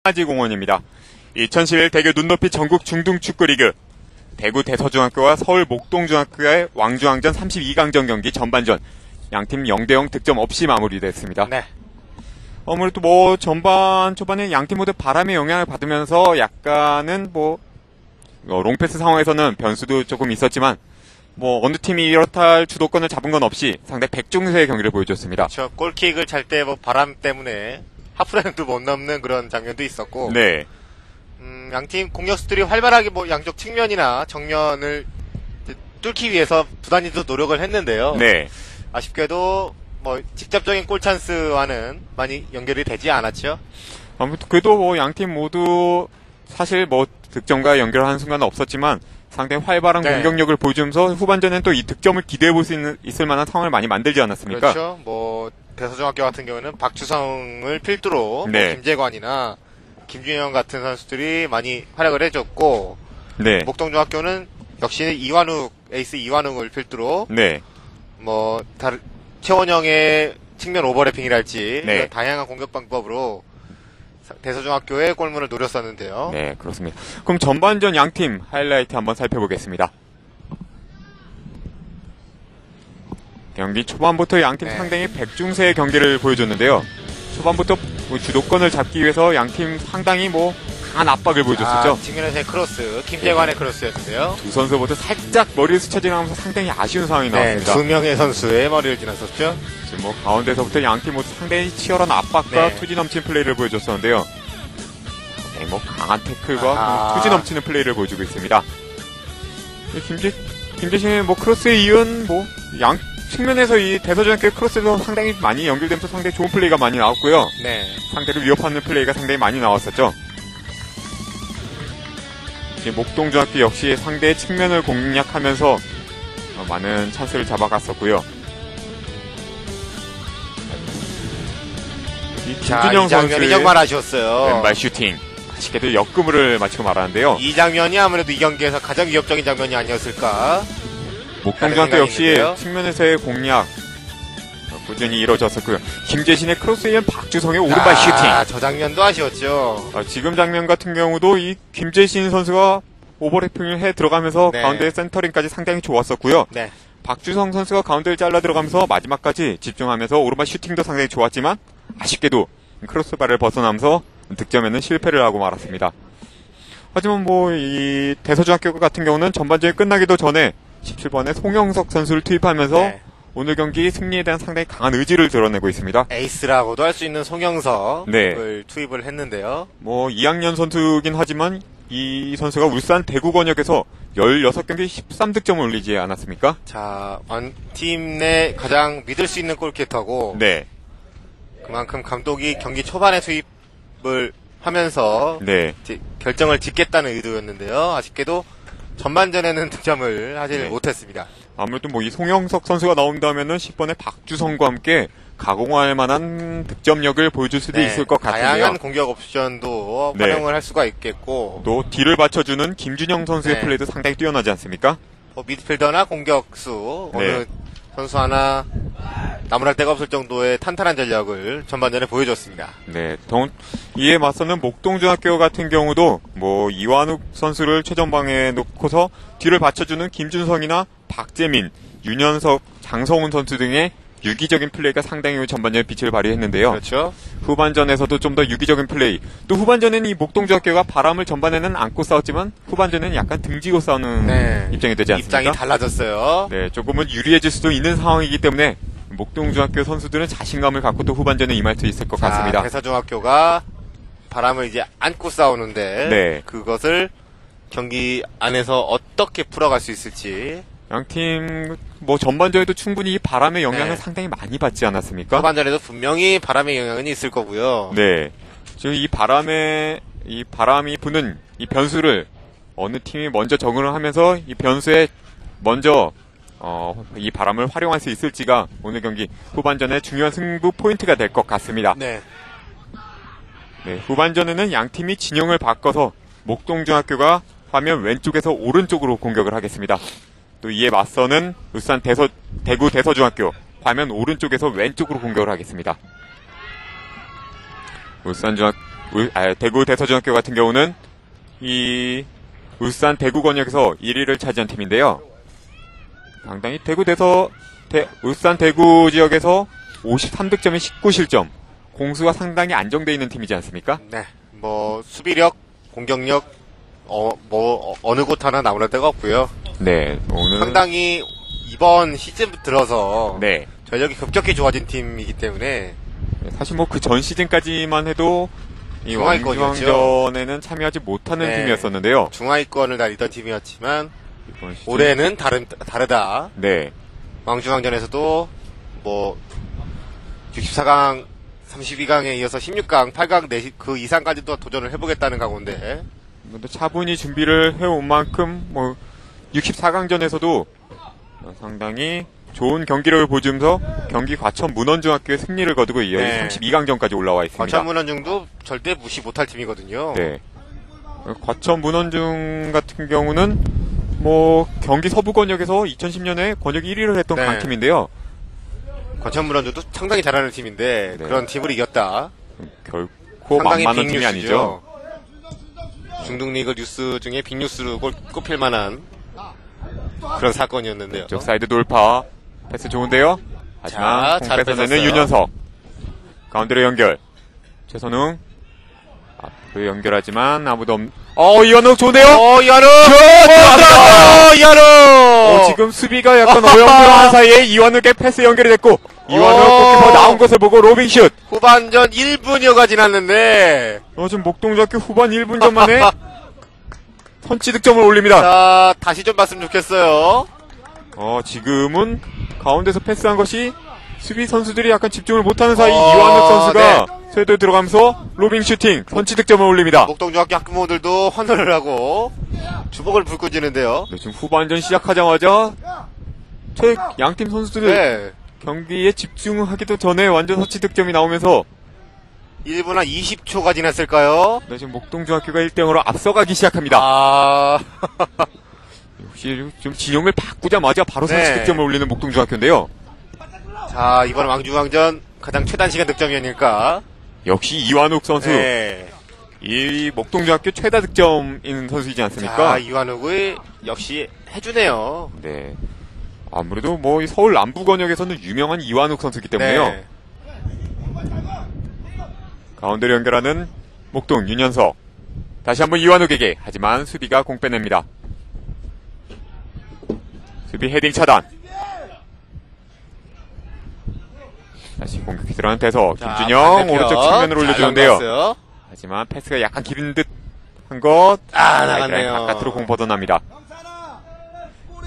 하지공원입니다. 2011 대교 눈높이 전국 중등축구리그 대구 대서중학교와 서울 목동중학교의 왕중왕전 32강전 경기 전반전 양팀 0대0 득점 없이 마무리됐습니다. 네. 아무래도 전반 초반에 양팀 모두 바람의 영향을 받으면서 약간은 롱패스 상황에서는 변수도 조금 있었지만 어느 팀이 이렇다 할 주도권을 잡은 건 없이 상당히 백중세의 경기를 보여줬습니다. 그렇죠. 골킥을 찰 때 바람 때문에 하프라인도 못 넘는 그런 장면도 있었고. 네. 양팀 공격수들이 활발하게 양쪽 측면이나 정면을 뚫기 위해서 부단히도 노력을 했는데요. 네. 아쉽게도 직접적인 골 찬스와는 많이 연결이 되지 않았죠. 아무튼 그래도 양팀 모두 사실 득점과 연결하는 순간은 없었지만 상당히 활발한 네. 공격력을 보여주면서 후반전엔 또 이 득점을 기대해 볼 수 있을 만한 상황을 많이 만들지 않았습니까? 그렇죠. 대서중학교 같은 경우는 박주성을 필두로 네. 김재관이나 김준영 같은 선수들이 많이 활약을 해줬고, 네. 목동중학교는 역시 에이스 이완욱을 필두로 네. 최원영의 측면 오버래핑이랄지 네. 이런 다양한 공격 방법으로 대서중학교의 골문을 노렸었는데요. 네, 그렇습니다. 그럼 전반전 양팀 하이라이트 한번 살펴보겠습니다. 경기 초반부터 양팀 네. 상당히 백중세의 경기를 보여줬는데요. 초반부터 주도권을 잡기 위해서 양팀 상당히 강한 압박을 보여줬었죠. 측면에서의 크로스, 김재관의 크로스였는데요. 두 선수부터 살짝 머리를 스쳐 지나가면서 상당히 아쉬운 상황이 나왔습니다. 두 명의 선수의 머리를 지났었죠. 지금 가운데서부터 양팀 모두 상당히 치열한 압박과 네. 투지 넘치는 플레이를 보여줬었는데요. 강한 태클과 투지 넘치는 플레이를 보여주고 있습니다. 김재신의 크로스에 이은 양 측면에서 이 대서중학교 크로스도 상당히 많이 연결되면서 상당히 좋은 플레이가 많이 나왔고요. 네. 상대를 위협하는 플레이가 상당히 많이 나왔었죠. 목동중학교 역시 상대의 측면을 공략하면서 많은 찬스를 잡아갔었고요. 김준영 이 장면이 선수의 정말 아쉬웠어요. 왼발 슈팅. 아쉽게도 역금을 맞추고 말았는데요. 이 장면이 아무래도 이 경기에서 가장 위협적인 장면이 아니었을까. 목동중학교 역시 측면에서의 공략 꾸준히 이루어졌었고요. 김재신의 크로스에 이은 박주성의 오른발 슈팅. 저 장면도 아쉬웠죠. 지금 장면 같은 경우도 이 김재신 선수가 오버래핑을 해 들어가면서 네. 가운데 센터링까지 상당히 좋았었고요. 네. 박주성 선수가 가운데를 잘라 들어가면서 마지막까지 집중하면서 오른발 슈팅도 상당히 좋았지만 아쉽게도 크로스바를 벗어나면서 득점에는 실패를 하고 말았습니다. 하지만 이 대서중학교 같은 경우는 전반전이 끝나기도 전에 17번에 송영석 선수를 투입하면서 네. 오늘 경기 승리에 대한 상당히 강한 의지를 드러내고 있습니다. 에이스라고도 할 수 있는 송영석을 네. 투입을 했는데요. 2학년 선수긴 하지만 이 선수가 울산 대구권역에서 16경기 13득점을 올리지 않았습니까? 팀 내 가장 믿을 수 있는 골키터고, 네. 그만큼 감독이 경기 초반에 투입을 하면서 네. 결정을 짓겠다는 의도였는데요. 아쉽게도 전반전에는 득점을 하지 못했습니다. 아무래도 이 송영석 선수가 나온다면은 10번의 박주성과 함께 가공할 만한 득점력을 보여줄 수도 있을 것 같은데요. 다양한 공격 옵션도 활용을 할 수가 있겠고, 또 뒤를 받쳐주는 김준영 선수의 네. 플레이도 상당히 뛰어나지 않습니까? 미드필더나 공격수 어느 선수 하나 나무랄 데가 없을 정도의 탄탄한 전략을 전반전에 보여줬습니다. 네, 이에 맞서는 목동중학교 같은 경우도 이완욱 선수를 최전방에 놓고서 뒤를 받쳐주는 김준성이나 박재민, 윤현석, 장성훈 선수 등의 유기적인 플레이가 상당히 전반전에 빛을 발휘했는데요. 그렇죠. 후반전에서도 좀 더 유기적인 플레이. 또 후반전에는 이 목동중학교가 바람을 전반에는 안고 싸웠지만 후반전에는 약간 등지고 싸우는 입장이 되지 않습니까? 입장이 달라졌어요. 네, 조금은 유리해질 수도 있는 상황이기 때문에 목동중학교 선수들은 자신감을 갖고 또 후반전에 임할 수 있을 것 같습니다. 대서중학교가 바람을 이제 안고 싸우는데 네. 그것을 경기 안에서 어떻게 풀어갈 수 있을지. 양팀 전반전에도 충분히 이 바람의 영향을 네. 상당히 많이 받지 않았습니까? 후반전에도 분명히 바람의 영향은 있을 거고요. 네. 지금 이 바람이 부는 이 변수를 어느 팀이 먼저 적응을 하면서 이 변수에 먼저 이 바람을 활용할 수 있을지가 오늘 경기 후반전의 중요한 승부 포인트가 될 것 같습니다. 네. 네, 후반전에는 양 팀이 진영을 바꿔서 목동중학교가 화면 왼쪽에서 오른쪽으로 공격을 하겠습니다. 또 이에 맞서는 울산 대구 대서중학교 화면 오른쪽에서 왼쪽으로 공격을 하겠습니다. 울산 대구 대서중학교 같은 경우는 이 울산 대구 권역에서 1위를 차지한 팀인데요. 상당히 울산 대구 지역에서 53득점에 19실점. 공수가 상당히 안정되어 있는 팀이지 않습니까? 네. 수비력, 공격력, 어느 곳 하나 나무랄 데가 없고요. 네, 오늘 상당히 이번 시즌 들어서 네. 전력이 급격히 좋아진 팀이기 때문에 사실 그 전 시즌까지만 해도 이 중하위권이었죠. 왕중왕전에는 참여하지 못하는 네. 팀이었었는데요. 중하위권을 달리던 팀이었지만 이번 시즌- 올해는 다르다. 네. 왕중왕전에서도 64강, 32강에 이어서 16강, 8강, 그 이상까지도 도전을 해보겠다는 각오인데 근데 차분히 준비를 해온 만큼 64강전에서도 상당히 좋은 경기를 보여주면서 경기 과천 문원중학교의 승리를 거두고 이어 네. 32강전까지 올라와 있습니다. 과천문헌중도 절대 무시 못할 팀이거든요. 네. 과천 문원중 같은 경우는 경기 서부 권역에서 2010년에 권역 1위를 했던 네. 강팀인데요. 과천문헌중도 상당히 잘하는 팀인데 네. 그런 팀을 이겼다. 결코 상당히 만만한 팀이 아니죠. 중등리그 뉴스 중에 빅뉴스로 꼽힐 만한 그런 사건이었는데요. 쪽 사이드 돌파 패스 좋은데요. 하지만 잘 공 뺏어내는 뺏었어요. 윤현석. 가운데로 연결. 최선웅. 앞으로 연결하지만 아무도 이현욱 좋은데요. 이하루! 들어갑니다. 이하루! 지금 수비가 약간 어영부영한 사이에 이완욱의 패스 연결이 됐고 이완욱 골키퍼 나온 것을 보고 로빙슛. 후반전 1분여가 지났는데 지금 목동중학교 후반 1분 전 만에 선취 득점을 올립니다. 자, 다시 좀 봤으면 좋겠어요. 지금은 가운데서 패스한 것이 수비 선수들이 약간 집중을 못하는 사이 이완욱 선수가 쇄도에 들어가면서 로빙 슈팅 선취 득점을 올립니다. 목동중학교 학부모들도 환호를 하고 주먹을 불고 지는데요. 네, 지금 후반전 시작하자마자 양팀 선수들 네. 경기에 집중하기도 전에 완전 선취 득점이 나오면서 1분 한 20초가 지났을까요? 네, 지금 목동중학교가 1대0으로 앞서가기 시작합니다. 역시 좀 진영을 바꾸자마자 바로 네. 선취 득점을 올리는 목동중학교인데요. 자, 이번 왕중왕전 가장 최단 시간 득점이 아닐까? 역시 이완욱 선수. 네. 이 목동중학교 최다 득점인 선수이지 않습니까? 자, 이완욱이 역시 해주네요. 네. 아무래도 이 서울 남부 권역에서는 유명한 이완욱 선수이기 때문에요. 네. 가운데로 연결하는 목동 윤현석. 다시 한번 이완욱에게. 하지만 수비가 공 빼냅니다. 수비 헤딩 차단. 다시 공격이 들어가는 대서 김준영 반대편. 오른쪽 측면으로 잘 올려주는데요. 넘겼어요. 하지만 패스가 약간 긴 듯 한 것. 나갔네요. 바깥으로 공 뻗어납니다.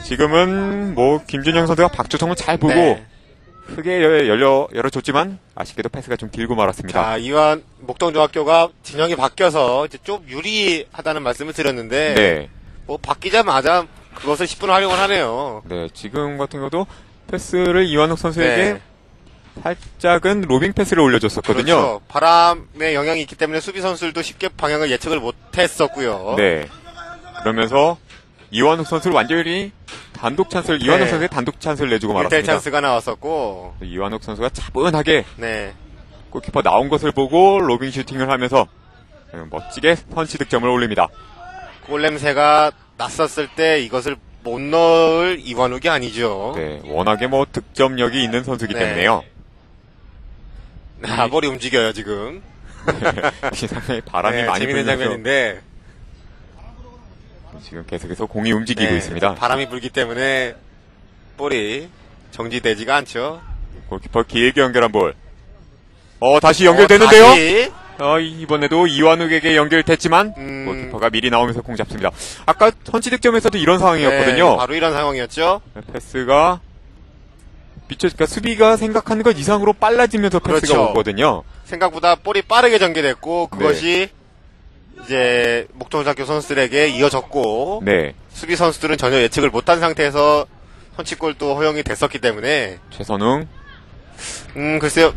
지금은 김준영 선수가 박주성을 잘 보고 네. 크게 열어줬지만 아쉽게도 패스가 좀 길고 말았습니다. 자, 이완 목동중학교가 진영이 바뀌어서 이제 좀 유리하다는 말씀을 드렸는데 네. 바뀌자마자 그것을 10분 활용을 하네요. 네, 지금 같은 경우도 패스를 이완욱 선수에게 네. 살짝은 로빙 패스를 올려줬었거든요. 그렇죠. 바람의 영향이 있기 때문에 수비 선수들도 쉽게 방향을 예측을 못했었고요. 네. 그러면서 이완욱 선수를 완전히 이완욱 선수의 단독 찬스를 내주고 1대1 말았습니다. 찬스가 나왔었고, 이완욱 선수가 차분하게 네. 골키퍼 나온 것을 보고 로빙 슈팅을 하면서 멋지게 선취 득점을 올립니다. 골 냄새가 났었을 때 이것을 못 넣을 이완욱이 아니죠. 네, 워낙에 득점력이 있는 선수이기 네. 때문에요. 머리 움직여요, 지금. 상당히 바람이 네, 많이 재밌는 불면서 장면인데, 지금 계속해서 공이 움직이고 네, 있습니다. 바람이 불기 때문에 볼이 정지되지가 않죠. 골키퍼 길게 연결한 볼. 다시 연결되는데요. 다시. 이번에도 이완욱에게 연결됐지만 골키퍼가 미리 나오면서 공 잡습니다. 아까 선취 득점에서도 이런 상황이었거든요. 네, 바로 이런 상황이었죠. 패스가 그러니까 수비가 생각하는 것 이상으로 빨라지면서 패스가 그렇죠. 오거든요. 생각보다 볼이 빠르게 전개됐고 그것이 이제 목동중학교 선수들에게 이어졌고 네. 수비 선수들은 전혀 예측을 못한 상태에서 선취골도 허용이 됐었기 때문에 최선웅. 글쎄요.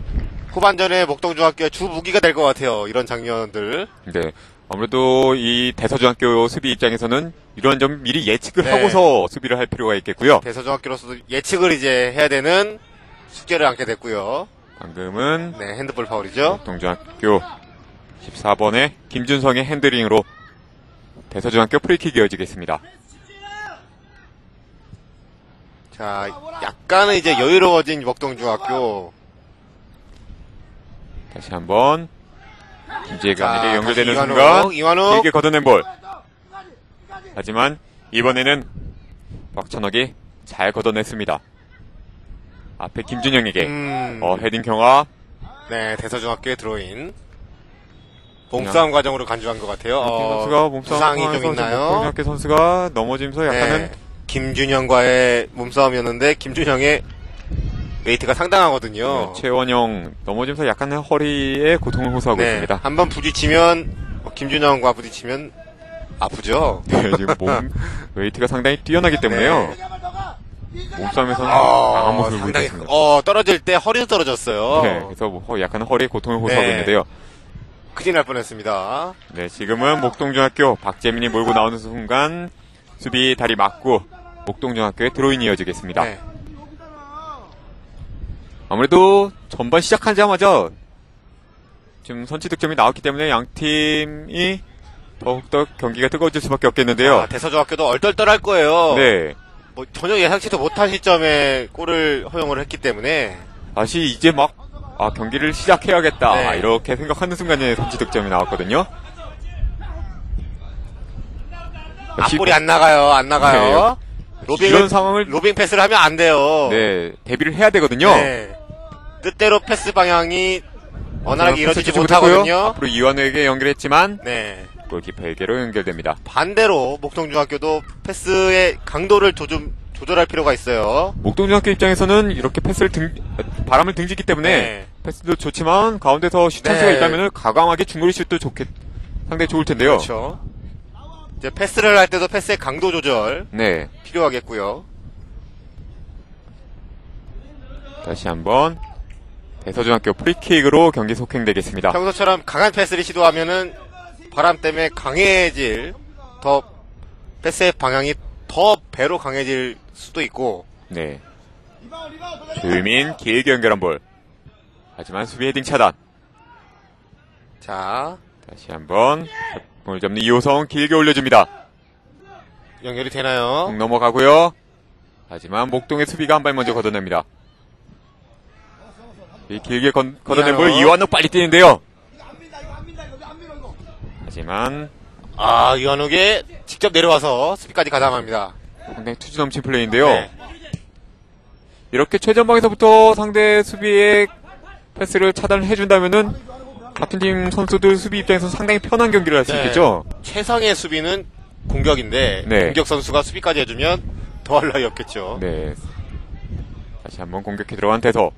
후반전에 목동중학교의 주 무기가 될 것 같아요. 이런 장면들. 네. 아무래도 이 대서중학교 수비 입장에서는 이런 점 미리 예측을 네. 하고서 수비를 할 필요가 있겠고요. 대서중학교로서도 예측을 이제 해야 되는 숙제를 안게 됐고요. 방금은 네, 핸드볼 파울이죠. 동중학교 14번의 김준성의 핸들링으로 대서중학교 프리킥 이어지겠습니다. 자, 약간은 이제 여유로워진 먹동중학교. 다시 한번 김재관에게 자, 연결되는 다시 순간 이완욱. 길게 걷어낸 볼. 하지만 이번에는 박찬혁이 잘 걷어냈습니다. 앞에 김준영에게 헤딩 경합. 네, 대서중학교의 드로인. 몸싸움 과정으로 간주한 것 같아요. 선수가 몸싸움 부상이 좀 있나요? 먹동중학교 선수가 넘어지면서 약간은 네, 김준영과의 몸싸움이었는데 김준영의 웨이트가 상당하거든요. 최원영 넘어지면서 약간은 허리에 고통을 호소하고 네, 있습니다. 한번 부딪히면 김준영과 부딪히면 아프죠. 네, 지금 몸 웨이트가 상당히 뛰어나기 때문에요. 네. 몸싸움에서는 강한 모습을 보이고 상당히 있습니다. 떨어질 때 허리도 떨어졌어요. 네, 그래서 약간 허리에 고통을 호소하고 네. 있는데요. 큰일 날 뻔했습니다. 네, 지금은 목동중학교 박재민이 몰고 나오는 순간 수비 다리 맞고 목동중학교의 드로인이 이어지겠습니다. 네. 아무래도 전반 시작하자마자 지금 선취 득점이 나왔기 때문에 양 팀이 더욱더 경기가 뜨거워질 수밖에 없겠는데요. 대서중학교도 얼떨떨할 거예요. 네, 뭐 전혀 예상치도 못한 시점에 골을 허용을 했기 때문에 다시 이제 막 경기를 시작해야겠다 네. 이렇게 생각하는 순간에 선취 득점이 나왔거든요. 역시 앞볼이 안 나가요. 이런 상황을 로빙 패스를 하면 안 돼요. 네, 대비를 해야 되거든요. 네. 뜻대로 패스 방향이 원활하게 이루어지지 패스 못하거든요. 앞으로 이완우에게 연결했지만 네. 골키퍼에게로 연결됩니다. 반대로 목동중학교도 패스의 강도를 조절할 필요가 있어요. 목동중학교 입장에서는 이렇게 바람을 등지기 때문에 네. 패스도 좋지만 가운데서 슛 찬스가 네. 있다면 과감하게 중거리 슛도 상당히 좋을 텐데요. 그렇죠. 이제 패스를 할 때도 패스의 강도 조절 네, 필요하겠고요. 다시 한번 대서중학교 프리킥으로 경기 속행되겠습니다. 평소처럼 강한 패스를 시도하면은 바람 때문에 더 패스의 방향이 더 배로 강해질 수도 있고. 네, 조유민 길게 연결한 볼. 하지만 수비 헤딩 차단. 자, 다시 한번 공을 잡는 이호성 길게 올려줍니다. 연결이 되나요? 공 넘어가고요. 하지만 목동의 수비가 한 발 먼저 걷어냅니다. 이 길게 걷어낸 볼 이완욱 빨리 뛰는데요. 하지만 이완욱이 직접 내려와서 수비까지 가담합니다. 상당히 투지 넘친 플레이인데요. 네. 이렇게 최전방에서부터 상대 수비의 패스를 차단을 해준다면은 같은 팀 선수들 수비 입장에서 상당히 편한 경기를 할 수 네. 있겠죠. 최상의 수비는 공격인데 네. 공격 선수가 수비까지 해주면 더할 나위 없겠죠. 네. 다시 한번 공격해 들어간 대서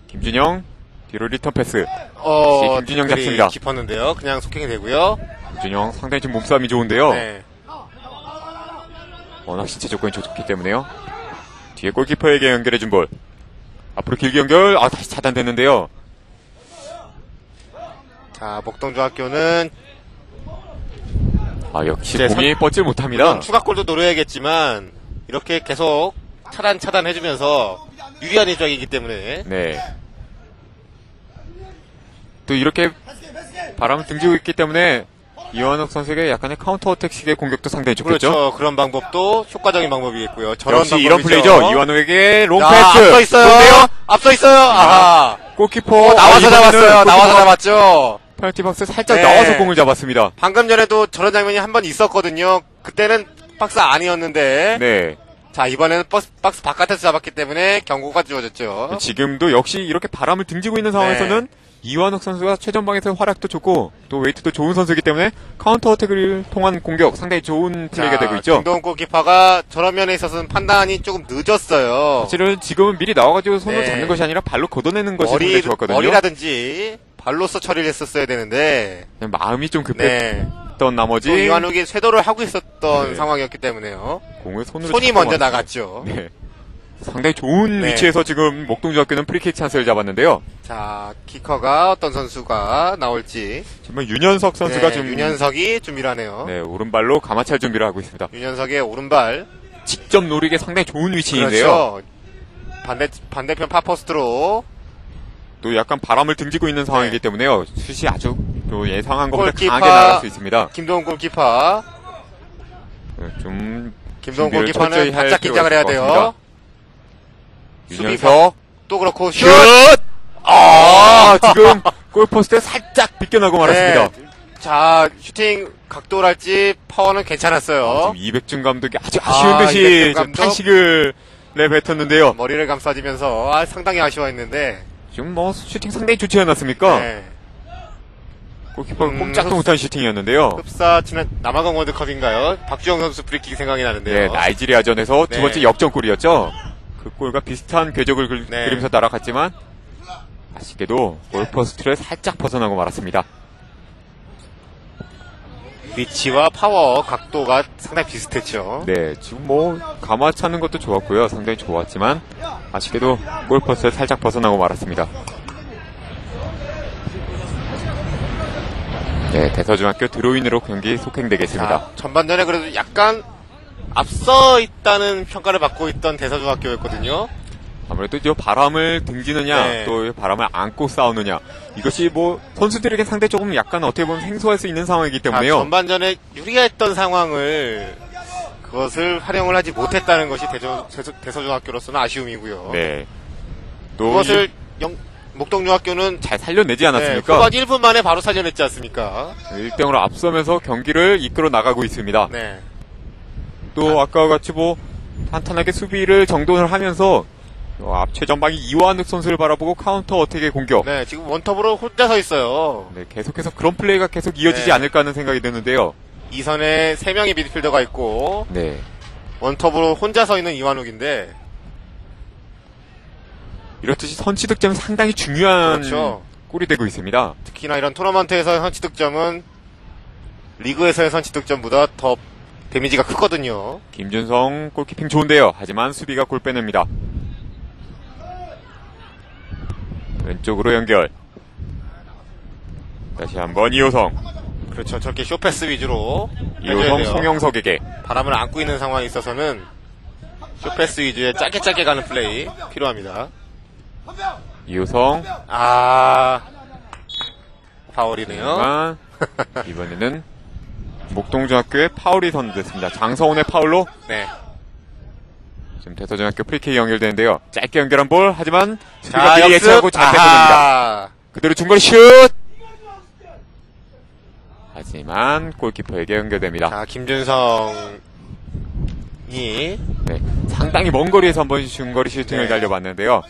김준영 뒤로 리턴 패스. 김준영 태클이 잡습니다. 깊었는데요. 그냥 속행이 되고요. 김준영 상당히 지금 몸싸움이 좋은데요. 네. 워낙 신체 조건이 좋기 때문에요. 뒤에 골키퍼에게 연결해준 볼. 앞으로 길게 연결. 다시 차단됐는데요. 자, 목동중학교는 역시 이제 공이 뻗질 못합니다. 물론 추가골도 노려야겠지만 이렇게 계속 차단해주면서 유리한 입장이기 때문에 네. 또 이렇게 바람을 등지고 있기 때문에 이완욱 선수에게 약간의 카운터 어택식의 공격도 상당히 좋겠죠. 그렇죠. 그런 방법도 효과적인 방법이겠고요. 저런 역시 방법이죠. 이런 플레이죠. 이완욱에게 롱패스. 앞서 있어요. 좋은데요? 앞서 있어요. 아하. 골키퍼 나와서 이번에는 잡았어요. 나와서 골키퍼가 잡았죠. 페널티 박스 살짝 네. 나와서 공을 잡았습니다. 방금 전에도 저런 장면이 한 번 있었거든요. 그때는 박스 아니었는데. 네. 자, 이번에는 박스 바깥에서 잡았기 때문에 경고가 주어졌죠. 지금도 역시 이렇게 바람을 등지고 있는 상황에서는 이완욱 선수가 최전방에서 활약도 좋고 또 웨이트도 좋은 선수이기 때문에 카운터 어택을 통한 공격 상당히 좋은 플레이가 되고 있죠. 김동훈 골키퍼가 저런 면에 있어서는 판단이 조금 늦었어요. 사실은 지금은 미리 나와가지고 손으로 네. 잡는 것이 아니라 발로 걷어내는 것이 상당히 좋았거든요. 머리라든지 발로서 처리를 했었어야 되는데 그냥 마음이 좀 급했던 나머지 또 이완욱이 쇄도를 하고 있었던 네. 상황이었기 때문에요. 공을 손이 먼저 왔어요. 나갔죠. 네. 상당히 좋은 네. 위치에서 지금 목동중학교는 프리킥 찬스를 잡았는데요. 자, 키커가 어떤 선수가 나올지. 정말 윤현석 선수가 네, 좀 윤현석이 준비를 하네요. 네, 오른발로 가마찰 준비를 하고 있습니다. 윤현석의 오른발. 직접 노리기 상당히 좋은 위치인데요. 그렇죠. 반대편 파포스트로. 또 약간 바람을 등지고 있는 상황이기 네. 때문에요. 슛이 아주 또 예상한 것보다 골키퍼. 강하게 나갈 수 있습니다. 김동훈 골키퍼. 좀 김동훈 준비를 철저히 골키퍼는 할 바짝 필요가 긴장을 해야 있을 것 돼요. 윤현석 또 그렇고 슛! 지금 골포스트에 살짝 비껴나고 말았습니다. 네. 자, 슈팅 각도랄지 파워는 괜찮았어요. 지금 이백준 감독이 아주 아쉬운 듯이 이백준 감독. 탄식을 내뱉었는데요. 머리를 감싸지면서 상당히 아쉬워했는데. 지금 뭐 슈팅 상당히 좋지 않았습니까? 네. 골키퍼가 꼼짝도 못한 슈팅이었는데요. 흡사 지난 남아공 월드컵인가요? 박주영 선수 프리킥 생각이 나는데요. 네, 나이지리아전에서 네. 두 번째 역전골이었죠. 그 골과 비슷한 궤적을 네. 그리면서 날아갔지만 아쉽게도 골포스트를 살짝 벗어나고 말았습니다. 위치와 파워 각도가 상당히 비슷했죠. 네, 지금 뭐 가마 차는 것도 좋았고요. 상당히 좋았지만 아쉽게도 골포스트를 살짝 벗어나고 말았습니다. 네, 대서중학교 드로인으로 경기 속행되겠습니다. 자, 전반전에 그래도 약간 앞서 있다는 평가를 받고 있던 대서중학교였거든요. 아무래도 이 바람을 등지느냐, 네. 또 바람을 안고 싸우느냐, 이것이 뭐 선수들에게 상대 조금 약간 어떻게 보면 생소할 수 있는 상황이기 때문에요. 전반전에 유리했던 상황을 그것을 활용을 하지 못했다는 것이 대서중학교로서는 아쉬움이고요. 네. 또 그것을 목동중학교는 잘 살려내지 네, 않았습니까? 후반 1분 만에 바로 살려냈지 않습니까? 1대0으로 앞서면서 경기를 이끌어 나가고 있습니다. 네. 또 아까와 같이 뭐 탄탄하게 수비를 정돈을 하면서 앞 최전방이 이완욱 선수를 바라보고 카운터 어택의 공격. 네, 지금 원톱으로 혼자 서 있어요. 네, 계속해서 그런 플레이가 계속 이어지지 네. 않을까 하는 생각이 드는데요. 이선에 3명의 미드필더가 있고 네. 원톱으로 혼자 서 있는 이완욱인데 이렇듯이 선취 득점은 상당히 중요한 그렇죠. 골이 되고 있습니다. 특히나 이런 토너먼트에서의 선취 득점은 리그에서의 선취 득점보다 더 데미지가 크거든요. 김준성 골키핑 좋은데요. 하지만 수비가 골 빼냅니다. 왼쪽으로 연결. 다시 한번 이호성. 그렇죠. 저렇게 쇼패스 위주로 해줘야 이호성 돼요. 송영석에게. 바람을 안고 있는 상황에 있어서는 쇼패스 위주의 짧게 가는 플레이 필요합니다. 이호성. 파울이네요. 하지만 이번에는 목동중학교의 파울이 선언됐습니다. 장서훈의 파울로 네. 지금 대서중학교 프리킥이 연결되는데요. 짧게 연결한 볼. 하지만 자, 수비가 미리 역습. 예측하고 잘 빼앗깁니다. 그대로 중거리 슛! 하지만 골키퍼에게 연결됩니다. 자, 김준성이 네, 상당히 먼 거리에서 한번 중거리 슈팅을 네. 달려봤는데요.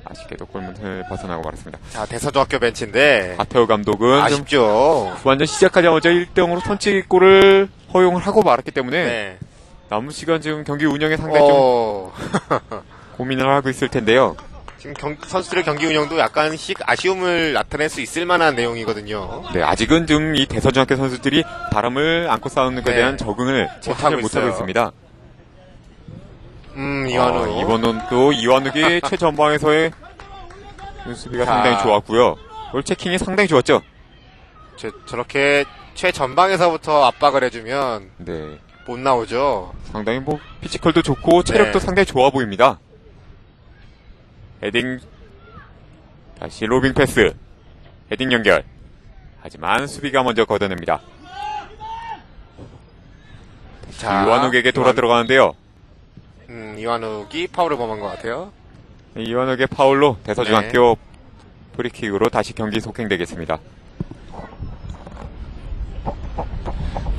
아쉽게도 골문을 벗어나고 말았습니다. 자, 대서중학교 벤치인데 하태호 감독은 좀 아쉽죠. 후반전 시작하자마자 1대0으로 선취골을 허용을 하고 말았기 때문에 네. 남은 시간 지금 경기 운영에 상당히 좀 고민을 하고 있을 텐데요. 지금 선수들의 경기 운영도 약간씩 아쉬움을 나타낼 수 있을 만한 내용이거든요. 네, 아직은 좀 이 대서중학교 선수들이 바람을 안고 싸우는 것에 네. 대한 적응을 못하고 못하고 있어요. 있습니다. 이완욱. 이번은 또 이완욱이 최전방에서의 수비가 자. 상당히 좋았고요. 볼 체킹이 상당히 좋았죠. 저렇게 최전방에서부터 압박을 해주면 네, 못 나오죠. 상당히 뭐 피지컬도 좋고 체력도 네. 상당히 좋아 보입니다. 헤딩 다시 로빙 패스 헤딩 연결. 하지만 수비가 먼저 걷어냅니다. 자, 이완욱에게 돌아 들어가는데요. 이완욱이 파울을 범한 것 같아요. 이완욱의 파울로 대서중학교 프리킥으로 다시 경기 속행되겠습니다.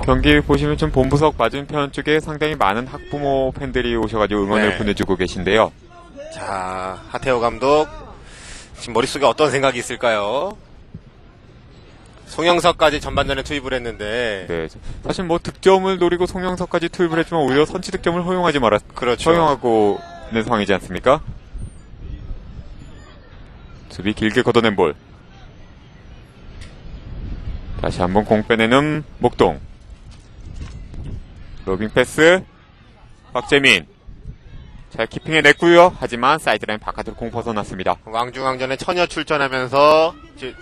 경기 보시면 좀 본부석 맞은편 쪽에 상당히 많은 학부모 팬들이 오셔가지고 응원을 네. 보내주고 계신데요. 자, 하태호 감독 지금 머릿속에 어떤 생각이 있을까요? 송영석까지 전반전에 투입을 했는데 네, 사실 뭐 득점을 노리고 송영석까지 투입을 했지만 오히려 선취 득점을 허용하지 그렇죠. 허용하고 있는 상황이지 않습니까? 수비 길게 걷어낸 볼. 다시 한번 공 빼내는 목동. 로빙 패스. 박재민. 잘 키핑해냈고요. 하지만 사이드라인 바깥으로 공 벗어났습니다. 왕중왕전에 처녀 출전하면서 이제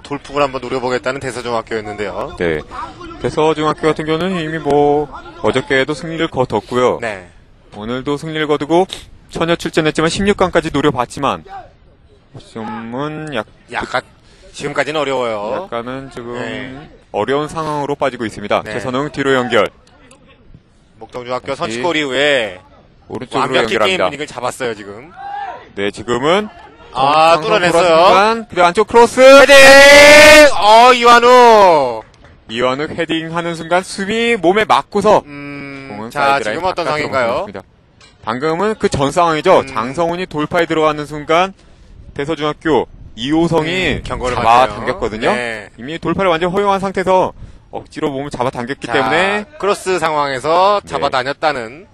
돌풍을 한번 노려보겠다는 대서중학교였는데요. 네. 대서중학교 같은 경우는 이미 뭐 어저께도 승리를 거뒀고요. 네. 오늘도 승리를 거두고 처녀 출전했지만 16강까지 노려봤지만 지금은 약간 지금까지는 어려워요. 약간은 지금 네. 어려운 상황으로 빠지고 있습니다. 네. 최선웅 뒤로 연결. 목동중학교 다시 선취골 이후에 오른쪽으로 완벽히 게임 연결합니다. 분위기를 잡았어요, 지금. 네, 지금은 뚫어냈어요. 그리고 안쪽 크로스. 헤딩! 이완우! 이완욱 헤딩하는 순간 수비 몸에 맞고서 공은 자, 사이드라인 지금 어떤 바깥으로 상황인가요? 벗어났습니다. 방금은 그 전 상황이죠. 음. 장성훈이 돌파에 들어가는 순간 대서중학교 이호성이 경고를 잡아당겼거든요. 네. 이미 돌파를 완전 허용한 상태에서 억지로 몸을 잡아당겼기 자, 때문에 크로스 상황에서 네. 잡아다녔다는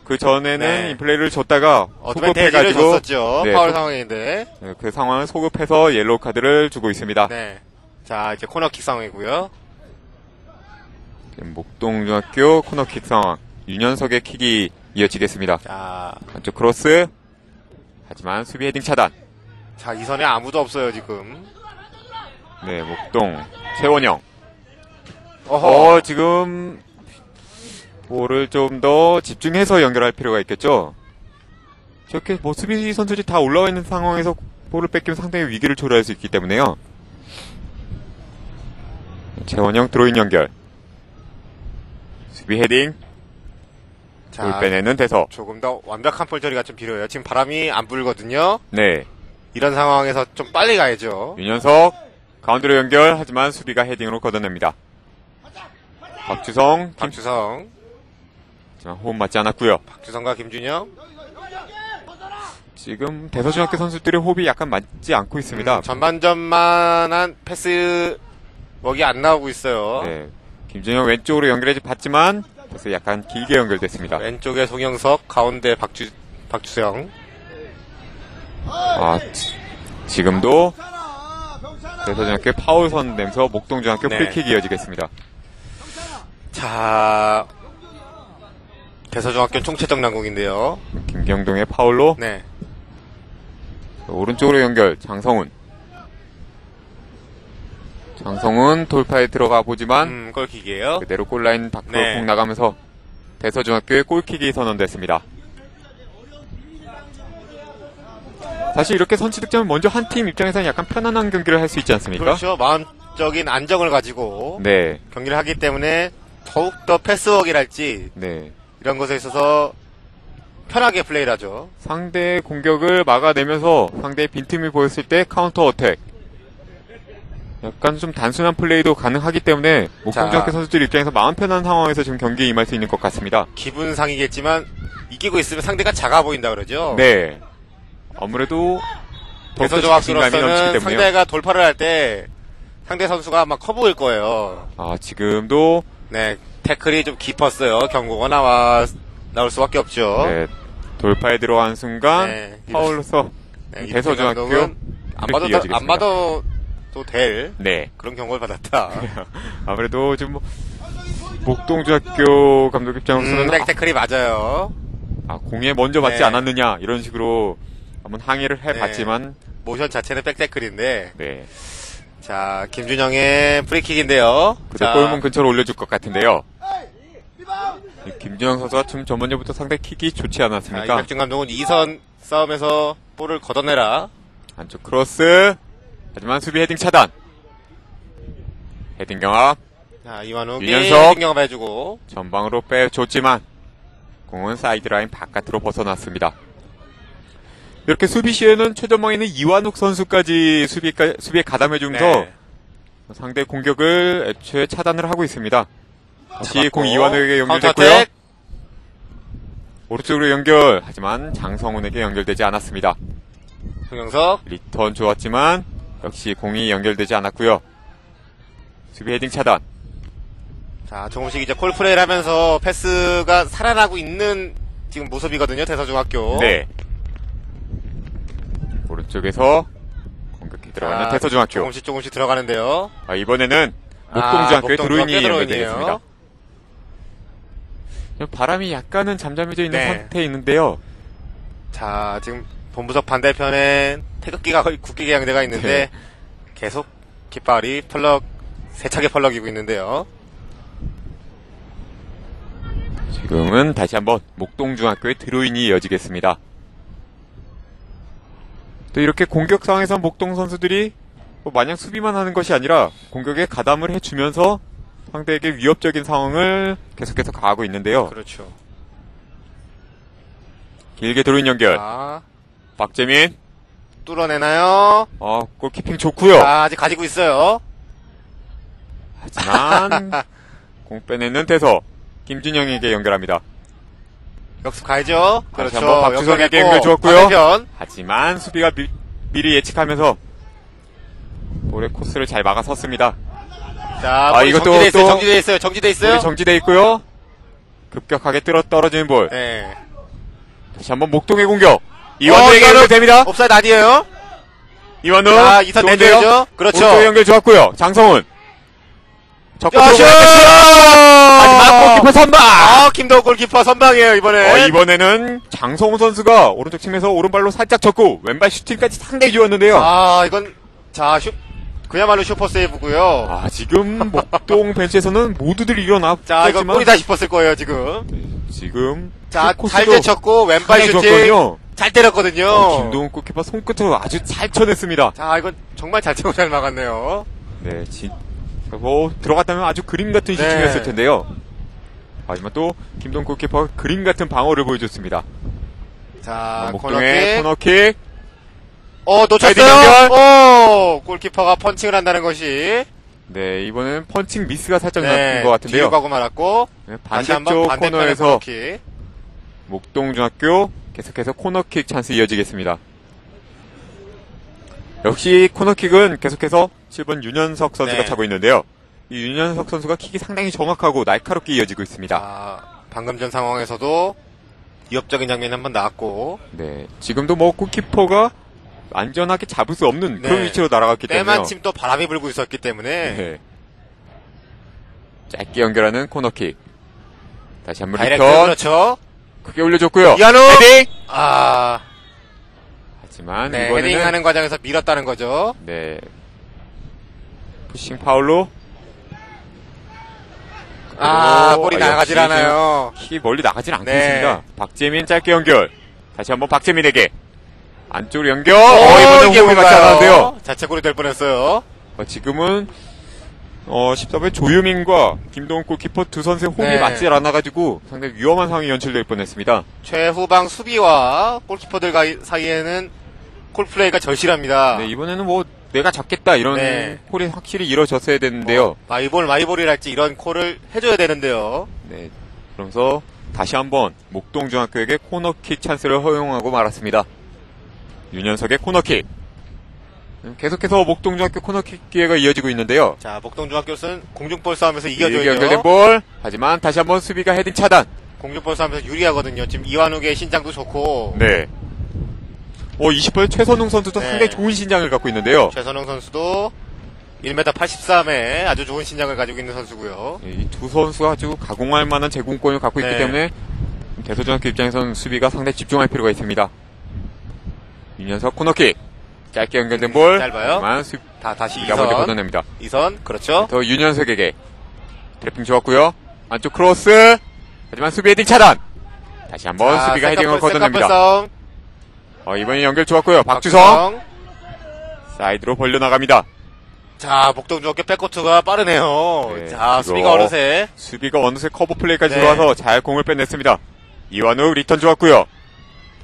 그 전에는 네. 이 플레이를 줬다가 어드밴테이지를 소급해가지고 줬었죠. 네, 파울 상황인데. 그 상황을 소급해서 옐로우 카드를 주고 있습니다. 네. 자, 이제 코너킥 상황이고요. 목동중학교 코너킥 상황. 윤현석의 킥이 이어지겠습니다. 자, 안쪽 크로스. 하지만 수비 헤딩 차단. 자, 이 선에 아무도 없어요, 지금. 네, 목동 최원영. 어허. 지금 볼을 좀 더 집중해서 연결할 필요가 있겠죠. 저렇게 뭐 수비 선수들이 다 올라와 있는 상황에서 볼을 뺏기면 상당히 위기를 초래할 수 있기 때문에요. 최원영 드로인 연결. 수비 헤딩. 볼 자, 빼내는 대서. 조금 더 완벽한 볼 처리가 좀 필요해요. 지금 바람이 안 불거든요. 네. 이런 상황에서 좀 빨리 가야죠. 윤현석 가운데로 연결. 하지만 수비가 헤딩으로 걷어냅니다. 박주성. 박주성. 하지만 호흡 맞지 않았고요. 박주성과 김준영. 지금 대서중학교 선수들의 호흡이 약간 맞지 않고 있습니다. 전반전만한 패스 먹이 안 나오고 있어요. 네. 김준영 왼쪽으로 연결해 봤지만 그래서 약간 길게 연결됐습니다. 왼쪽에 송영석, 가운데 박주성. 지금도 대서중학교 파울 선내면서 목동중학교 네. 프리킥이 이어지겠습니다. 자, 대서중학교 총체적 난공인데요. 김경동의 파울로 네. 오른쪽으로 연결 장성훈. 장성훈 돌파에 들어가 보지만 골킥이에요. 그대로 골라인 밖으로 네. 공 나가면서 대서중학교의 골킥이 선언됐습니다. 사실 이렇게 선취 득점은 먼저 한 팀 입장에서는 약간 편안한 경기를 할 수 있지 않습니까? 그렇죠. 마음적인 안정을 가지고 네, 경기를 하기 때문에 더욱더 패스워크랄지 네. 이런 것에 있어서 편하게 플레이를 하죠. 상대의 공격을 막아내면서 상대의 빈틈이 보였을 때 카운터 어택. 약간 좀 단순한 플레이도 가능하기 때문에 목동중학교 선수들 입장에서 마음 편한 상황에서 지금 경기에 임할 수 있는 것 같습니다. 기분상이겠지만 이기고 있으면 상대가 작아 보인다 그러죠. 네. 아무래도 대서중학교로서는 상대가 돌파를 할 때 상대 선수가 막 커 보일 거예요. 지금도 네, 태클이 좀 깊었어요. 경고가 나올 수밖에 없죠. 네, 돌파에 들어간 순간 네, 파울로서 네, 대서중학교 안 받아도 될 네. 그런 경고를 받았다. 아무래도 지금 목동중학교 감독 입장으로서는 태클이 맞아요. 공에 먼저 맞지 네. 않았느냐 이런 식으로 한번 항의를 해봤지만 모션 자체는 백태클인데 네. 자, 김준영의 프리킥인데요. 그대 골문 근처로 올려줄 것 같은데요. 김준영 선수가 좀 전번전부터 상당히 킥이 좋지 않았습니까? 이백준 감독은 2선 싸움에서 볼을 걷어내라. 안쪽 크로스. 하지만 수비 헤딩 차단. 헤딩 경합. 자, 이완욱이 윤현석. 헤딩 경합 해주고. 전방으로 빼줬지만 공은 사이드라인 바깥으로 벗어났습니다. 이렇게 수비 시에는 최전방에 있는 이완욱 선수까지 수비에 가담해주면서 네. 상대 공격을 애초에 차단을 하고 있습니다. 다시 잡았고, 공 이완욱에게 연결됐고요. 카운터택. 오른쪽으로 연결. 하지만 장성훈에게 연결되지 않았습니다. 송영석. 리턴 좋았지만 역시 공이 연결되지 않았고요. 수비 헤딩 차단. 자, 조금씩 이제 콜플레이를 하면서 패스가 살아나고 있는 지금 모습이거든요. 대서중학교. 네. 오른쪽에서 공격이 들어가는 대서중학교. 조금씩 들어가는데요. 이번에는 목동중학교의 드로인이 목동중학교 연결되겠습니다. 바람이 약간은 잠잠해져 있는 네. 상태에 있는데요. 자, 지금 본부석 반대편엔 태극기가 거의 국기 개양대가 있는데 계속 깃발이 세차게 펄럭이고 있는데요. 지금은 다시 한번 목동중학교의 드로인이 이어지겠습니다. 또 이렇게 공격 상황에서 목동 선수들이 마냥 수비만 하는 것이 아니라 공격에 가담을 해주면서 상대에게 위협적인 상황을 계속해서 가하고 있는데요. 그렇죠. 길게 들어온 연결. 자, 박재민. 뚫어내나요? 골키핑 좋고요. 아직 가지고 있어요. 하지만 공 빼내는 대서 김준영에게 연결합니다. 역습 가야죠. 다시 그렇죠. 한번 박주성에게 연결했고, 연결 주었고요. 반대편. 하지만 수비가 미리 예측하면서 볼의 코스를 잘 막아섰습니다. 자, 이것도 정지돼 있어요. 정지돼 있어요. 볼이 정지돼 있고요. 급격하게 떨어지는 볼. 네. 다시 한번 목동의 공격. 이완우에게 연결됩니다. 옵사이드 아니에요? 이완우. 자, 이선 좋은데요? 내줘야죠. 그렇죠. 오른쪽 연결 좋았고요. 장성훈. 적극 슛! 마지막 골키퍼 선방. 김도우 골키퍼 선방이에요, 이번에. 이번에는 장성훈 선수가 오른쪽 측면에서 오른발로 살짝 쳤고 왼발 슈팅까지 상당히 좋았는데요. 이건 그야말로 슈퍼 세이브고요. 지금 목동 벤치에서는 모두들 일어났지만 자, 이거 골이다 싶었을 거예요, 지금. 지금 자, 잘 제쳤고 왼발 슈팅 좋았거든요. 잘 때렸거든요. 김동훈 골키퍼 손끝으로 아주 잘 쳐냈습니다. 자, 이건 정말 잘 치고 잘 막았네요. 네, 들어갔다면 아주 그림 같은 슈팅이었을 텐데요. 하지만 또 김동훈 골키퍼가 그림 같은 방어를 보여줬습니다. 자, 목동의 코너킥. 놓쳤어요. 골키퍼가 펀칭을 한다는 것이. 네, 이번엔 펀칭 미스가 살짝 났던 것 같은데요. 뒤로 가고 말았고. 네, 다시 한번 반대쪽 반대편의 코너에서 코너킥. 목동중학교 계속해서 코너킥 찬스 이어지겠습니다. 역시 코너킥은 계속해서 7번 윤현석 선수가 차고 있는데요. 이 윤현석 선수가 킥이 상당히 정확하고 날카롭게 이어지고 있습니다. 방금 전 상황에서도 위협적인 장면이 한번 나왔고. 네, 지금도 골키퍼가 안전하게 잡을 수 없는 그런 위치로 날아갔기 때문에 때마침 또 바람이 불고 있었기 때문에 짧게 연결하는 코너킥. 다시 한번 다이렉트. 리턴. 그렇죠. 크게 올려줬고요. 이한우 헤딩. 하지만 이번에는 헤딩하는 과정에서 밀었다는 거죠. 네, 푸싱 파울로. 볼이 나가질 않아요. 킥이 멀리 나가질 않겠습니다. 박재민 짧게 연결. 다시 한번 박재민에게 안쪽으로 연결. 이번엔 호흡이 맞지 않았는데요. 자책골이 될 뻔했어요. 지금은 14번 조유민과 김동훈 골키퍼 두 선수의 호흡이 맞지 않아가지고 상당히 위험한 상황이 연출될 뻔했습니다. 최후방 수비와 골키퍼들 사이에는 콜플레이가 절실합니다. 네, 이번에는 내가 잡겠다 이런 콜이 확실히 이루어졌어야 되는데요. 마이볼이랄지 이런 콜을 해줘야 되는데요. 네, 그러면서 다시 한번 목동중학교에게 코너킥 찬스를 허용하고 말았습니다. 윤현석의 코너킥. 계속해서 목동중학교 코너킥 기회가 이어지고 있는데요. 자, 목동중학교는 공중볼 싸움에서 이겨줘야죠. 연결된 볼. 하지만 다시 한번 수비가 헤딩 차단. 공중볼 싸움에서 유리하거든요. 지금 이완욱의 신장도 좋고. 네. 20번의 최선웅 선수도 상당히 좋은 신장을 갖고 있는데요. 최선웅 선수도 1m 83에 아주 좋은 신장을 가지고 있는 선수고요. 이 두 선수가 아주 가공할 만한 제공권을 갖고 있기 때문에 대소중학교 입장에서는 수비가 상당히 집중할 필요가 있습니다. 윤현석 코너킥. 짧게 연결된 볼. 짧아요. 다시 이가 먼저 걷어냅니다. 이선, 그렇죠. 더 윤현석에게 트래핑 좋았고요. 안쪽 크로스. 하지만 수비 헤딩 차단. 다시 한번 수비가 헤딩을 걷어냅니다. 이번에 연결 좋았고요. 박주성. 사이드로 벌려나갑니다. 자, 목동중학교 백코트가 빠르네요. 자, 수비가 어느새 커버 플레이까지 들어와서 잘 공을 빼냈습니다. 이완우 리턴 좋았고요.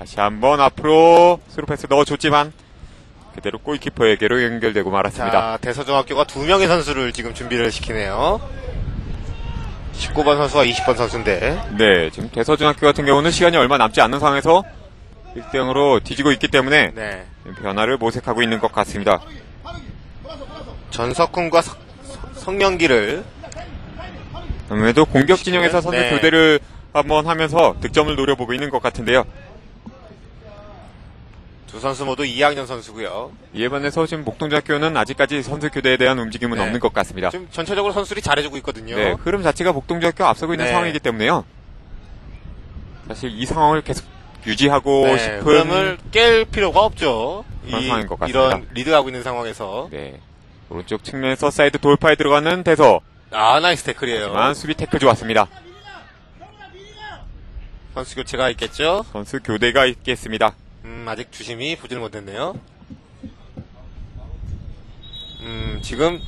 다시 한번 앞으로 스루 패스 넣어줬지만 그대로 골키퍼에게로 연결되고 말았습니다. 자, 대서중학교가 2명의 선수를 지금 준비를 시키네요. 19번 선수와 20번 선수인데. 네, 지금 대서중학교 같은 경우는 시간이 얼마 남지 않는 상황에서 1대0으로 뒤지고 있기 때문에 변화를 모색하고 있는 것 같습니다. 전석훈과 성명기를 아무래도 공격 진영에서 선수 교대를 한번 하면서 득점을 노려보고 있는 것 같은데요. 두 선수 모두 2학년 선수고요. 이에 반해서 지금 목동중학교는 아직까지 선수 교대에 대한 움직임은 없는 것 같습니다. 지금 전체적으로 선수들이 잘해주고 있거든요. 네, 흐름 자체가 목동중학교 앞서고 있는 상황이기 때문에요. 사실 이 상황을 계속 유지하고 싶은 흐름을 깰 필요가 없죠. 그런 상황인 것 같습니다. 이런 리드하고 있는 상황에서. 네, 오른쪽 측면에서 사이드 돌파에 들어가는 대서. 나이스 태클이에요. 하지만 수비 태클 좋았습니다. 선수 교체가 있겠죠? 선수 교대가 있겠습니다. 아직 주심이 보지를 못했네요. 지금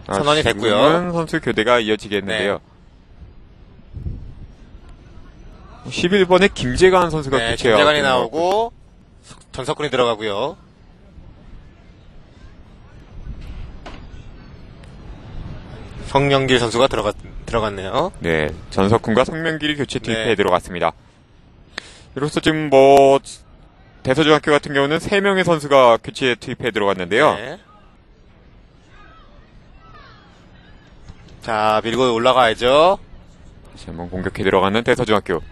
선언이 됐고요. 지금은 선수 교대가 이어지겠는데요. 11번에 김재관 선수가 네, 교체해요. 김재관이 나오고 전석훈이 들어가고요. 성명길 선수가 들어갔네요. 네, 전석훈과 성명길이 교체 투입에 네. 들어갔습니다. 이로써 지금 뭐 대서중학교 같은 경우는 3명의 선수가 교체 투입에 들어갔는데요. 네. 자, 밀고 올라가야죠. 다시 한번 공격해 들어가는 대서중학교.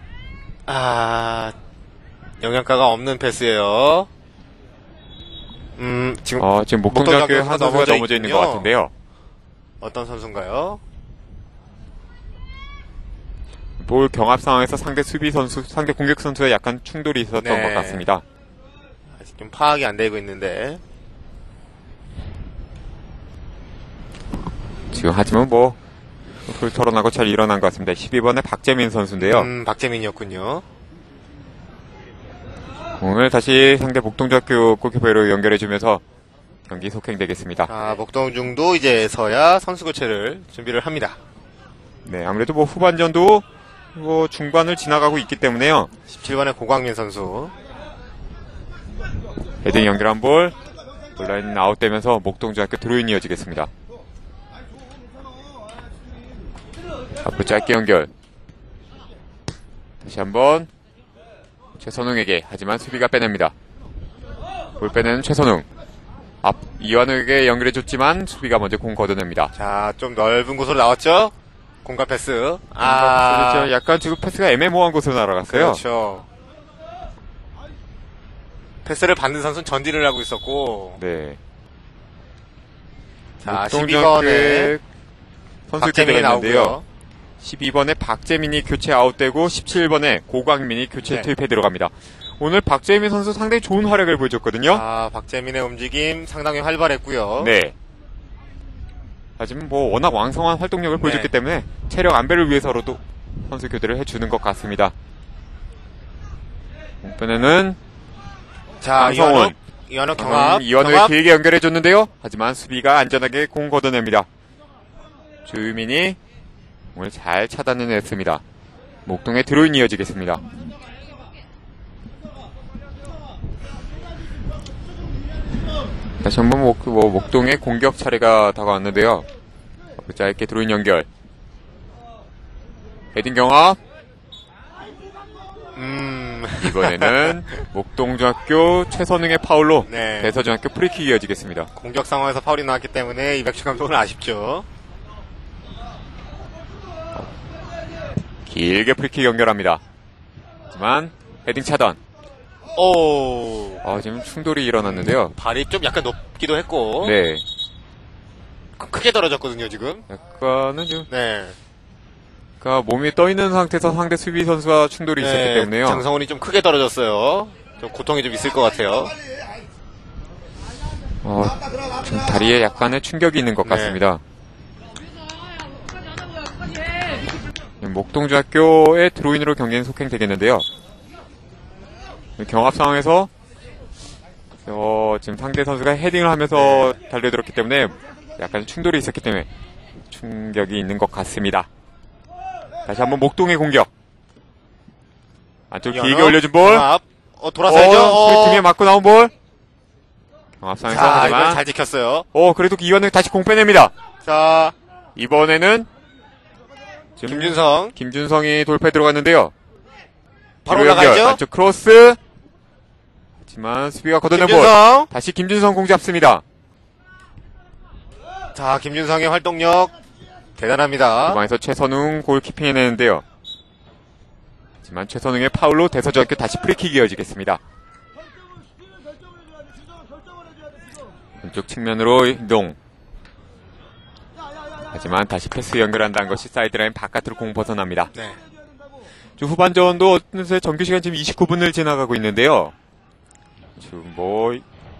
영향가가 없는 패스예요. 지금 지금 목동중학교에 한 선수가 넘어져 넘어져 있는 것 있군요. 같은데요. 어떤 선수인가요? 볼 경합 상황에서 상대 수비 선수, 상대 공격 선수와 약간 충돌이 있었던 네. 것 같습니다. 아직 좀 파악이 안 되고 있는데. 지금 하지만 뭐 hul 털어나고 잘 일어난 것 같습니다. 12번의 박재민 선수인데요. 박재민이었군요. 오늘 다시 상대 목동중학교 골키퍼로 연결해주면서 경기 속행되겠습니다. 자, 목동중도 이제서야 선수 교체를 준비를 합니다. 네, 아무래도 뭐 후반전도 뭐 중반을 지나가고 있기 때문에요. 17번의 고광민 선수. 헤딩 연결한 볼 온라인 아웃되면서 목동중학교 드로인 이어지겠습니다. 앞으로 짧게 연결. 다시 한번 최선웅에게, 하지만 수비가 빼냅니다. 볼 빼내는 최선웅. 앞 이완욱에게 연결해줬지만 수비가 먼저 공 걷어냅니다. 자, 좀 넓은 곳으로 나왔죠? 공간 패스. 그렇죠. 약간 지금 패스가 애매모호한 곳으로 날아갔어요. 그렇죠. 패스를 받는 선수는 전진을 하고 있었고. 네. 자, 목동중학교에 12번에 선수 박재민이 교체가 있는데요. 나오고요. 12번에 박재민이 교체 아웃되고 17번에 고광민이 교체 네. 투입해 들어갑니다. 오늘 박재민 선수 상당히 좋은 활약을 보여줬거든요. 박재민의 움직임 상당히 활발했고요. 네. 하지만 뭐 워낙 왕성한 활동력을 보여줬기 네. 때문에 체력 안배를 위해서로도 선수 교대를 해주는 것 같습니다. 이번에는 자, 강성훈. 이완욱 경합. 이완우에 길게 연결해줬는데요. 하지만 수비가 안전하게 공 걷어냅니다. 조유민이 오늘 잘 차단해냈습니다. 목동의 드로인 이어지겠습니다. 다시 한번 목동의 공격 차례가 다가왔는데요. 짧게 드로인 연결. 헤딩 경합. 이번에는 목동중학교 최선웅의 파울로 네. 대서중학교 프리킥 이어지겠습니다. 공격 상황에서 파울이 나왔기 때문에 이백주 감독은 아쉽죠. 길게 프리킥 연결합니다. 하지만 헤딩 차단. 지금 충돌이 일어났는데요. 발이 좀 약간 높기도 했고. 네. 크게 떨어졌거든요, 지금. 약간은 좀, 네. 그러니까 몸이 떠 있는 상태에서 상대 수비 선수와 충돌이 있었기 때문에요. 장성훈이 좀 크게 떨어졌어요. 좀 고통이 좀 있을 것 같아요. 좀 다리에 약간의 충격이 있는 것 같습니다. 목동중학교의 드로인으로 경기는 속행되겠는데요. 경합 상황에서 지금 상대 선수가 헤딩을 하면서 달려들었기 때문에 약간 충돌이 있었기 때문에 충격이 있는 것 같습니다. 다시 한번 목동의 공격. 안쪽 길게 올려준 볼. 경합. 돌아서야죠. 등에 맞고 나온 볼. 경합 상황에서 자, 하지만 이걸 잘 지켰어요. 그래도 이완우 다시 공 빼냅니다. 자, 이번에는 지금 김준성이 돌파에 들어갔는데요. 바로 뒤로 연결, 올라가야죠. 안쪽 크로스. 하지만 수비가 걷어낸 볼. 김준성. 다시 김준성 공 잡습니다. 자, 김준성의 활동력 대단합니다. 중앙에서 최선웅 골키핑 해내는데요. 하지만 최선웅의 파울로 대서중학교 다시 프리킥 이어지겠습니다. 왼쪽 측면으로 이동. 하지만 다시 패스 연결한다는 것이 사이드라인 바깥으로 공 벗어납니다. 네. 후반전도 어느새 정규시간 지금 29분을 지나가고 있는데요. 지금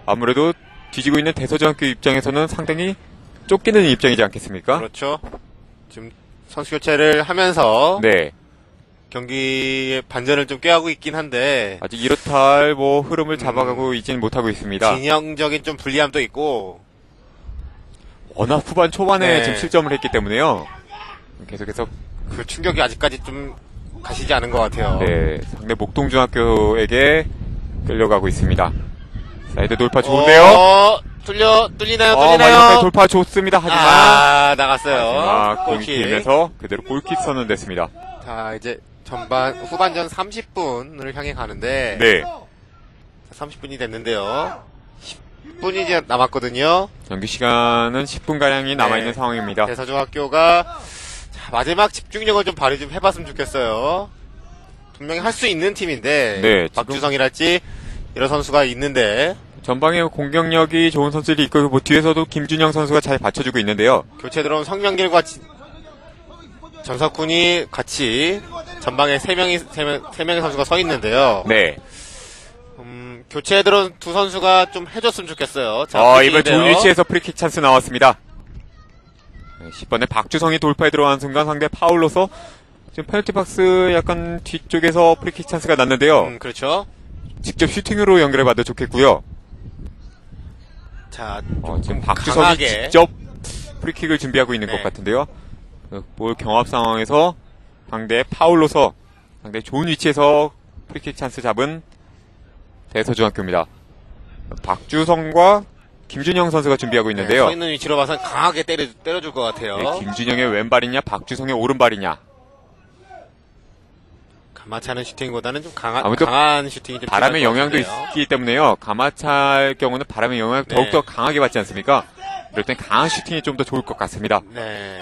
아무래도 뒤지고 있는 대서중학교 입장에서는 상당히 쫓기는 입장이지 않겠습니까? 그렇죠. 지금 선수 교체를 하면서 네. 경기의 반전을 좀 꾀하고 있긴 한데 아직 이렇다 할 흐름을 잡아가고 있지는 못하고 있습니다. 진영적인 좀 불리함도 있고 워낙 후반 초반에 네. 지금 실점을 했기 때문에요. 계속해서 그 충격이 아직까지 좀 가시지 않은 것 같아요. 네, 상대 목동중학교에게 끌려가고 있습니다. 사이드 돌파 좋은데요? 뚫리나요? 마지막에 돌파 좋습니다. 하지만 나갔어요. 마지막 골킥. 공팀에서 그대로 골킥 선언됐습니다. 자, 이제 후반전 30분을 향해 가는데. 네, 30분이 됐는데요. 10분이 이제 남았거든요. 정규 시간은 10분가량이 남아있는 네. 상황입니다. 대서중학교가 자, 마지막 집중력을 좀 발휘 좀 해봤으면 좋겠어요. 분명히 할 수 있는 팀인데. 네, 박주성이랄지 이런 선수가 있는데. 전방에 공격력이 좋은 선수들이 있고 뭐 뒤에서도 김준영 선수가 잘 받쳐주고 있는데요. 교체 들어온 성명길과 전석훈이 같이 전방에 세 명의 선수가 서 있는데요. 네. 교체에 들어온 두 선수가 좀 해줬으면 좋겠어요. 자, 이번 프리킥인데요. 좋은 위치에서 프리킥 찬스 나왔습니다. 네, 10번에 박주성이 돌파에 들어간 순간 상대 파울로서 지금 페널티 박스 약간 뒤쪽에서 프리킥 찬스가 났는데요. 그렇죠. 직접 슈팅으로 연결해봐도 좋겠고요. 자, 지금 박주성이 강하게. 직접 프리킥을 준비하고 있는 네. 것 같은데요. 볼 경합 상황에서 상대 파울로서 상대 좋은 위치에서 프리킥 찬스 잡은 대서중학교입니다. 박주성과 김준영 선수가 준비하고 있는데요. 서 있는 위치로 봐서 강하게 때려줄 것 같아요. 네, 김준영의 왼발이냐 박주성의 오른발이냐. 가마치 하는 슈팅보다는 좀 아무래도 강한 슈팅이 좀 바람의 필요할 것 영향도 같은데요. 있기 때문에요. 가마차의 경우는 바람의 영향을 네. 더욱더 강하게 받지 않습니까? 이럴 땐 강한 슈팅이 좀 더 좋을 것 같습니다. 네.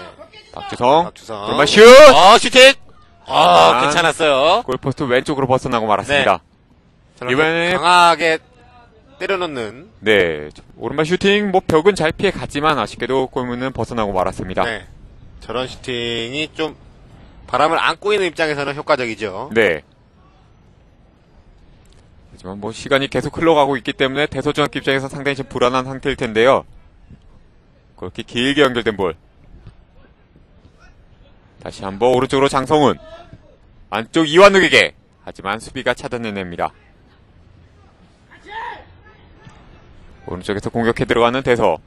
박주성, 박주성. 오른발 슛! 슈팅! 아, 괜찮았어요. 골포스트 왼쪽으로 벗어나고 말았습니다. 이번에 강하게 때려놓는. 네, 오른발 슈팅, 벽은 잘 피해 갔지만 아쉽게도 골문은 벗어나고 말았습니다. 네. 저런 슈팅이 좀 바람을 안고 있는 입장에서는 효과적이죠. 네. 하지만 시간이 계속 흘러가고 있기 때문에 대서중학교 입장에서 상당히 좀 불안한 상태일 텐데요. 그렇게 길게 연결된 볼. 다시 한번 오른쪽으로 장성훈. 안쪽 이완욱에게. 하지만 수비가 차단해냅니다. 오른쪽에서 공격해 들어가는 대서.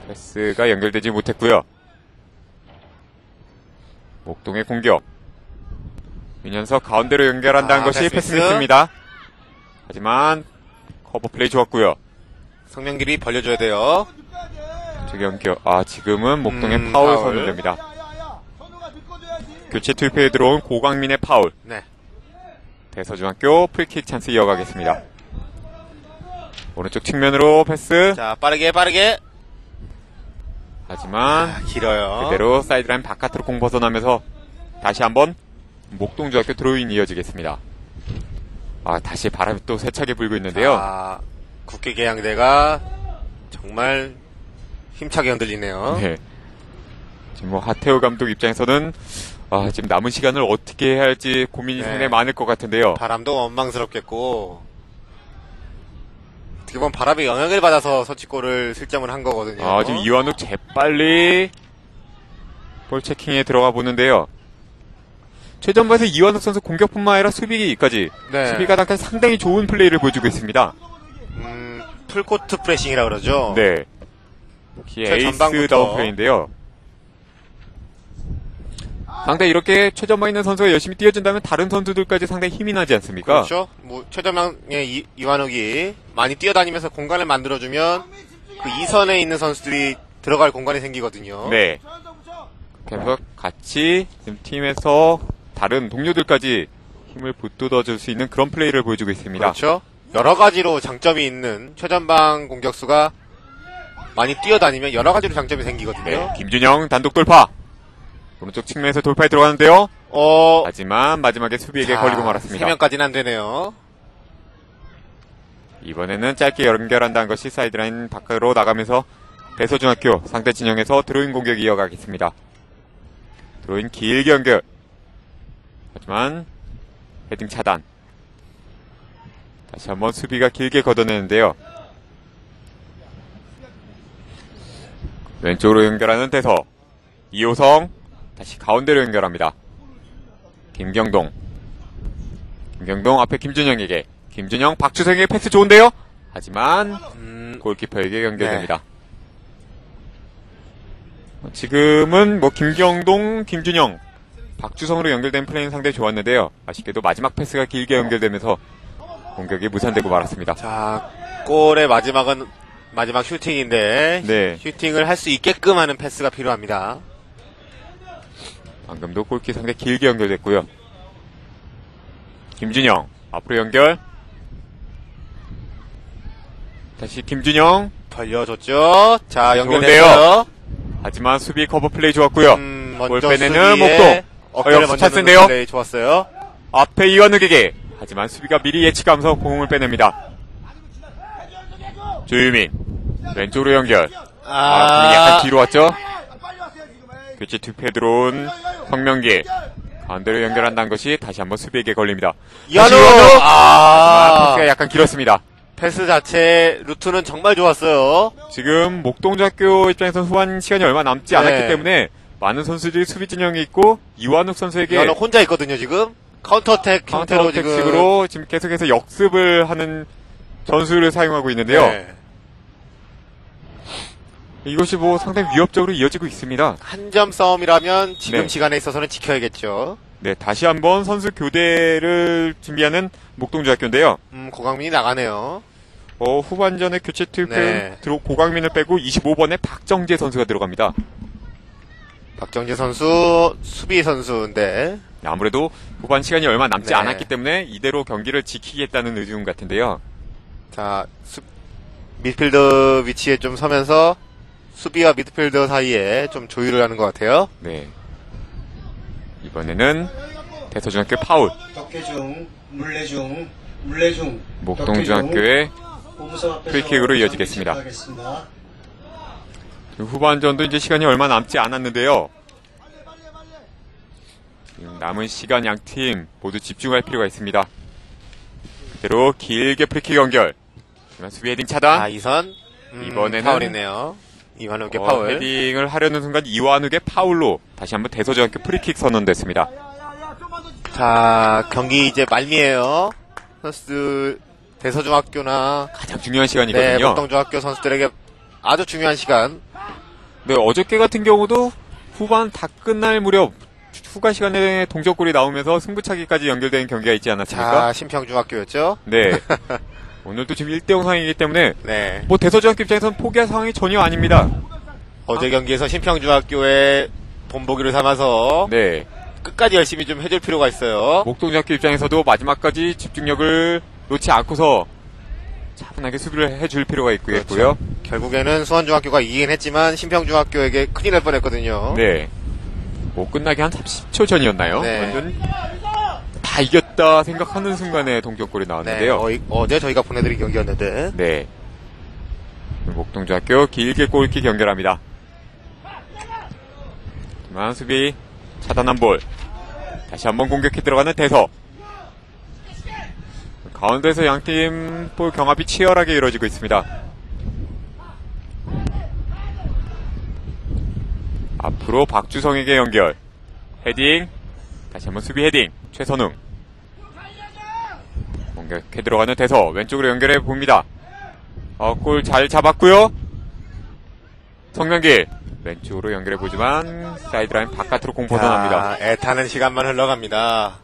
패스가 연결되지 못했고요. 목동의 공격. 윤현석 가운데로 연결한다는 것이 패스 미스입니다. 하지만 커버 플레이 좋았고요. 성명길이 벌려줘야 돼요. 저 연결. 지금은 목동의 파울 파울. 선언됩니다. 교체 투입에 들어온 고광민의 파울. 네. 대서중학교 프리킥 찬스 이어가겠습니다. 오른쪽 측면으로 패스. 자, 빠르게. 하지만 길어요. 그대로 사이드라인 바깥으로 공 벗어나면서 다시 한번 목동중학교 드로인 이어지겠습니다. 다시 바람이 또 세차게 불고 있는데요. 자, 국기계양대가 정말 힘차게 흔들리네요. 네. 지금 하태호 감독 입장에서는 지금 남은 시간을 어떻게 해야 할지 고민이 네. 상당히 많을 것 같은데요. 바람도 원망스럽겠고, 어떻게 보면 바람의 영향을 받아서 선취골을 실점을 한 거거든요. 지금 이완욱 재빨리 볼 체킹에 들어가 보는데요. 최전반에서 이완욱 선수 공격뿐만 아니라 수비까지 네. 수비가 상당히 좋은 플레이를 보여주고 있습니다. 풀코트 프레싱이라고 그러죠. 네. 에이스다운 전반부터. 플레이인데요. 상당히 이렇게 최전방에 있는 선수가 열심히 뛰어준다면 다른 선수들까지 상당히 힘이 나지 않습니까? 그렇죠. 최전방의 이완욱이 많이 뛰어다니면서 공간을 만들어주면 그 이선에 있는 선수들이 들어갈 공간이 생기거든요. 네. 그래서 같이 지금 팀에서 다른 동료들까지 힘을 북돋아줄 수 있는 그런 플레이를 보여주고 있습니다. 그렇죠. 여러 가지로 장점이 있는 최전방 공격수가 많이 뛰어다니면 여러 가지로 장점이 생기거든요. 네. 김준영 단독 돌파. 오른쪽 측면에서 돌파에 들어가는데요. 하지만 마지막에 수비에게 걸리고 말았습니다. 3명까지는 안 되네요. 이번에는 짧게 연결한다는 것이 사이드라인 밖으로 나가면서 대서중학교 상대 진영에서 드로잉 공격이 이어가겠습니다. 드로잉 길게 연결. 하지만 헤딩 차단. 다시 한번 수비가 길게 걷어내는데요. 왼쪽으로 연결하는 대서. 이호성 다시 가운데로 연결합니다. 김경동 앞에 김준영에게. 김준영 박주성에게 패스 좋은데요. 하지만 골키퍼에게 연결됩니다. 지금은 뭐 김경동, 김준영, 박주성으로 연결된 플레이는 상당히 좋았는데요. 아쉽게도 마지막 패스가 길게 연결되면서 공격이 무산되고 말았습니다. 자, 골의 마지막은 마지막 슈팅인데 네. 슈팅을 할 수 있게끔 하는 패스가 필요합니다. 방금도 골키 상당히 길게 연결됐고요. 김준영 앞으로 연결. 다시 김준영. 벌려줬죠. 자, 좋은데요. 연결됐어요. 하지만 수비 커버 플레이 좋았고요. 먼저 볼 빼내는 수비에 목동. 어깨를 역습 먼저 찬스인데요. 넣는 플레이 좋았어요. 앞에 이완욱에게. 하지만 수비가 미리 예측하면서 공을 빼냅니다. 조유민 왼쪽으로 연결. 공이 약간 뒤로 왔죠. 교체 투표에 들어온 황명기 가운데로 연결한다는 것이 다시 한번 수비에게 걸립니다. 이한우! 패스가 약간 길었습니다. 패스 자체 루트는 정말 좋았어요. 지금 목동중학교 입장에서 후반 시간이 얼마 남지 네. 않았기 때문에 많은 선수들이 수비 진영에 있고 이완욱 선수에게 이한우 혼자 있거든요, 지금. 카운터택 형태로 카운터어택식으로 지금 계속해서 역습을 하는 전술을 사용하고 있는데요. 네. 이것이 뭐 상당히 위협적으로 이어지고 있습니다. 한 점 싸움이라면 지금 네. 시간에 있어서는 지켜야겠죠. 네, 다시 한번 선수 교대를 준비하는 목동중학교인데요. 고강민이 나가네요. 후반전에 교체 투입 네. 고강민을 빼고 25번에 박정재 선수가 들어갑니다. 박정재 선수, 수비 선수인데. 아무래도 후반 시간이 얼마 남지 네. 않았기 때문에 이대로 경기를 지키겠다는 의중 같은데요. 자, 미드필더 위치에 좀 서면서 수비와 미드필더 사이에 좀 조율을 하는 것 같아요. 네. 이번에는 대서중학교 파울. 덕혜중, 물레중, 목동중학교의 프리킥으로 이어지겠습니다. 후반전도 이제 시간이 얼마 남지 않았는데요. 남은 시간 양팀 모두 집중할 필요가 있습니다. 그대로 길게 프리킥 연결. 수비 헤딩 차단. 이선. 이번에는 파울이네요. 이완욱의 파울. 헤딩을 하려는 순간 이완욱의 파울로 다시 한번 대서중학교 프리킥 선언됐습니다. 자, 경기 이제 말미에요. 선수들, 대서중학교나 가장 중요한 시간이거든요. 네, 목동중학교 선수들에게 아주 중요한 시간. 네, 어저께 같은 경우도 후반 다 끝날 무렵 후가 시간에 동점골이 나오면서 승부차기까지 연결된 경기가 있지 않았습니까? 자, 신평중학교였죠? 네. 오늘도 지금 1대0 상황이기 때문에 네. 뭐 대서중학교 입장에서는 포기할 상황이 전혀 아닙니다. 어제 경기에서 신평중학교의 본보기를 삼아서 네. 끝까지 열심히 좀 해줄 필요가 있어요. 목동중학교 입장에서도 마지막까지 집중력을 놓지 않고서 차분하게 수비를 해줄 필요가 있고요. 그렇죠. 결국에는 수원중학교가 이기긴 했지만 신평중학교에게 큰일 날 뻔했거든요. 네. 뭐 끝나기 한 30초 전이었나요? 네. 완전 다 이겼다 생각하는 순간에 동점골이 나왔는데요. 어제 저희가 보내드린 경기였는데. 네. 목동중학교 길게 골킥 연결합니다. 하지만 수비 차단한 볼. 다시 한번 공격해 들어가는 대서. 가운데서 양팀 볼 경합이 치열하게 이루어지고 있습니다. 앞으로 박주성에게 연결. 헤딩. 다시 한번 수비 헤딩. 최선웅. 공격해 들어가는 대서. 왼쪽으로 연결해 봅니다. 골 잘 잡았고요. 성명길. 왼쪽으로 연결해 보지만 사이드라인 바깥으로 공 벗어납니다. 애타는 시간만 흘러갑니다.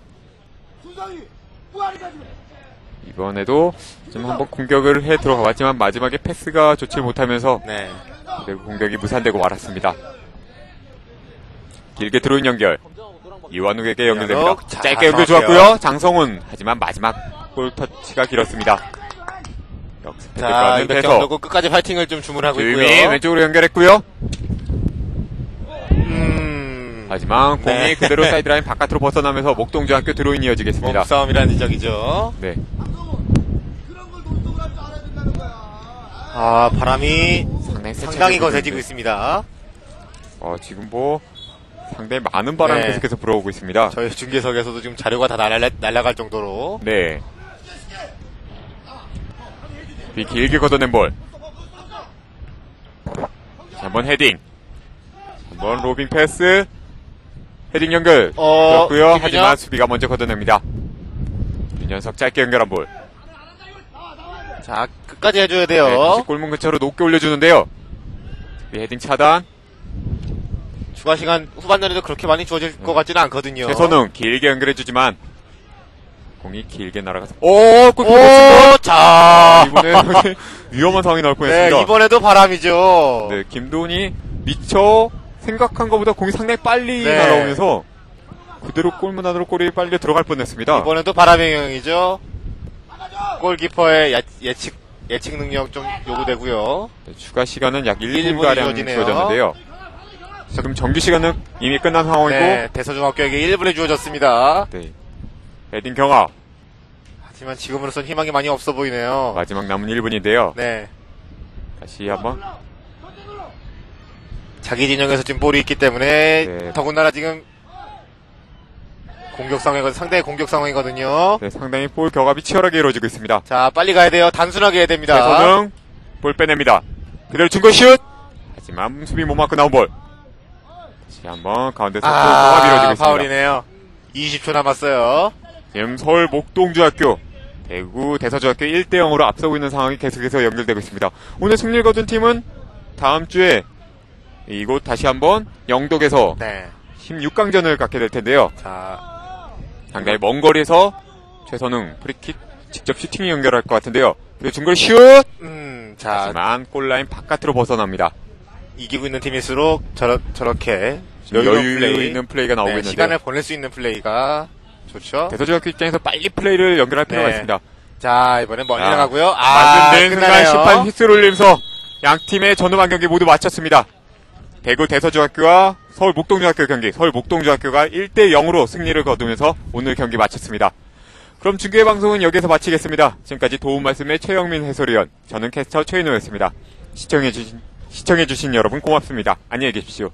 이번에도 좀 한번 공격을 해 들어가 봤지만 마지막에 패스가 좋지 못하면서 네. 그대로 공격이 무산되고 말았습니다. 길게 들어온 연결. 이완욱에게 연결됩니다. 이완욱, 짧게 연결 좋았고요. 장성훈. 하지만 마지막 골 터치가 길었습니다. 역습해 들어가는 대서. 백정도고 끝까지 파이팅을 좀 주문하고 조유민 있고요. 왼쪽으로 연결했고요. 하지만 공이 네. 그대로 사이드라인 바깥으로 벗어나면서 목동중학교 드로인 이어지겠습니다. 몸싸움이라는 지적이죠. 네. 바람이 상당히 상당히 거세지고 있습니다. 지금 뭐 상당히 많은 바람이 네. 계속해서 불어오고 있습니다. 저희 중계석에서도 지금 자료가 다 날아갈 정도로. 네. 길게 걷어낸 볼. 한번 헤딩. 한번 로빙 패스. 헤딩 연결. 그렇고요. 김윤혁? 하지만 수비가 먼저 걷어냅니다. 윤현석 짧게 연결한 볼. 자, 끝까지 해줘야 돼요. 네, 다시 골문 근처로 높게 올려주는데요. 헤딩 차단. 추가 시간 후반전에도 그렇게 많이 주어질 것 같지는 않거든요. 최선웅 길게 연결해주지만 공이 길게 날아가서 골 오, 자, 이번에 위험한 상황이 나올 뻔했습니다. 네, 이번에도 바람이죠. 네, 김도훈이 미처 생각한 것보다 공이 상당히 빨리 네. 날아오면서 그대로 골문 안으로 골이 빨리 들어갈 뻔했습니다. 이번에도 바람의 영향이죠. 골키퍼의 예측 능력 좀 요구되고요. 네, 추가 시간은 약 1분이 1분가량 주어지네요. 주어졌는데요. 지금 정규 시간은 이미 끝난 상황이고 네, 대서중학교에게 1분에 주어졌습니다. 네, 헤딩 경합 하지만 지금으로선 희망이 많이 없어 보이네요. 마지막 남은 1분인데요. 네, 다시 한번 자기 진영에서 지금 볼이 있기 때문에 네. 더군다나 지금 공격 상황이거든요. 상대의 공격 상황이거든요. 네, 상당히 볼 격합이 치열하게 이루어지고 있습니다. 자, 빨리 가야 돼요. 단순하게 해야 됩니다. 최선웅 볼 빼냅니다. 그대로 중거 슛! 하지만 수비 못 맞고 나온 볼. 다시 한번 가운데서 볼 경합이 이루어지고 있습니다. 파울이네요. 20초 남았어요. 지금 서울 목동중학교 대구 대서중학교 1대0으로 앞서고 있는 상황이 계속해서 연결되고 있습니다. 오늘 승리를 거둔 팀은 다음 주에 이곳 다시 한번 영덕에서 네. 16강전을 갖게 될 텐데요. 자, 상당히 먼 거리에서 최선웅 프리킥 직접 슈팅이 연결할 것 같은데요. 그리고 중거리 슛! 자, 하지만 골라인 바깥으로 벗어납니다. 이기고 있는 팀일수록 저렇게 여유 있는 플레이가 나오고 네, 있는데 시간을 보낼 수 있는 플레이가 좋죠. 대서중학교 입장에서 빨리 플레이를 연결할 필요가 네. 있습니다. 자, 이번엔 멀리 자, 나가고요. 만든 순간 끝나네요. 심판 휘스를 울리면서 양 팀의 전후반 경기 모두 마쳤습니다. 대구 대서중학교와 서울 목동중학교 경기, 서울 목동중학교가 1대0으로 승리를 거두면서 오늘 경기 마쳤습니다. 그럼 중계 방송은 여기서 마치겠습니다. 지금까지 도움 말씀의 최영민 해설위원, 저는 캐스터 최인호였습니다. 시청해주신 여러분 고맙습니다. 안녕히 계십시오.